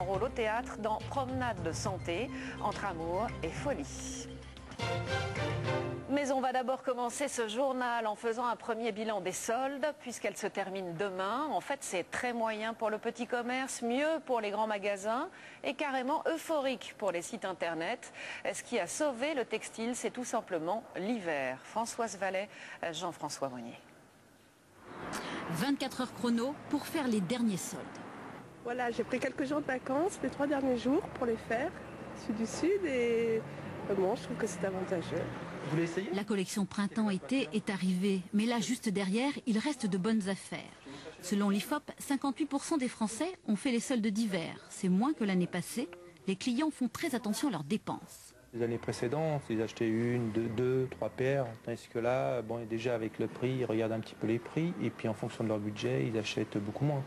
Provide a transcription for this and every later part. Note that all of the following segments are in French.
Rôle au théâtre dans Promenade de santé, entre amour et folie. Mais on va d'abord commencer ce journal en faisant un premier bilan des soldes, puisqu'elle se termine demain. En fait, c'est très moyen pour le petit commerce, mieux pour les grands magasins et carrément euphorique pour les sites internet. Ce qui a sauvé le textile, c'est tout simplement l'hiver. Françoise Vallet, Jean-François Monnier. 24 heures chrono pour faire les derniers soldes. Voilà, j'ai pris quelques jours de vacances, les 3 derniers jours pour les faire. Je suis du Sud et bon, je trouve que c'est avantageux. Vous voulez essayer ? La collection printemps-été est arrivée, mais là, juste derrière, il reste de bonnes affaires. Selon l'IFOP, 58% des Français ont fait les soldes d'hiver. C'est moins que l'année passée. Les clients font très attention à leurs dépenses. Les années précédentes, ils achetaient une, deux, trois paires, tandis que là, bon, déjà avec le prix, ils regardent un petit peu les prix, et puis en fonction de leur budget, ils achètent beaucoup moins.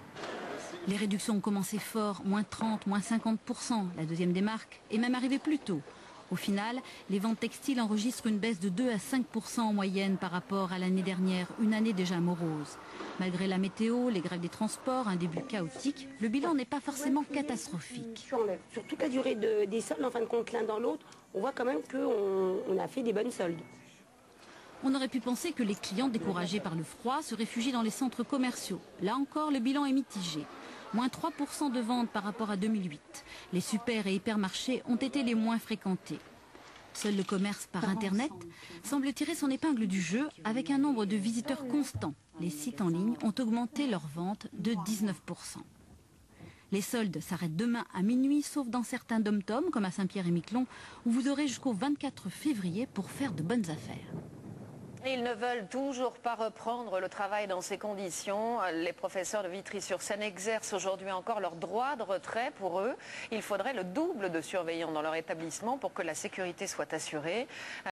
Les réductions ont commencé fort, moins 30, moins 50%, la deuxième des marques, est même arrivée plus tôt. Au final, les ventes textiles enregistrent une baisse de 2 à 5% en moyenne par rapport à l'année dernière, une année déjà morose. Malgré la météo, les grèves des transports, un début chaotique, le bilan n'est pas forcément catastrophique. Sur toute la durée des soldes, en fin de compte, l'un dans l'autre, on voit quand même qu'on a fait des bonnes soldes. On aurait pu penser que les clients découragés par le froid se réfugient dans les centres commerciaux. Là encore, le bilan est mitigé. Moins 3% de ventes par rapport à 2008. Les super et hypermarchés ont été les moins fréquentés. Seul le commerce par Internet semble tirer son épingle du jeu avec un nombre de visiteurs constant. Les sites en ligne ont augmenté leurs ventes de 19%. Les soldes s'arrêtent demain à minuit, sauf dans certains dom-toms comme à Saint-Pierre-et-Miquelon, où vous aurez jusqu'au 24 février pour faire de bonnes affaires. Ils ne veulent toujours pas reprendre le travail dans ces conditions. Les professeurs de Vitry-sur-Seine exercent aujourd'hui encore leur droit de retrait. Pour eux, il faudrait le double de surveillants dans leur établissement pour que la sécurité soit assurée.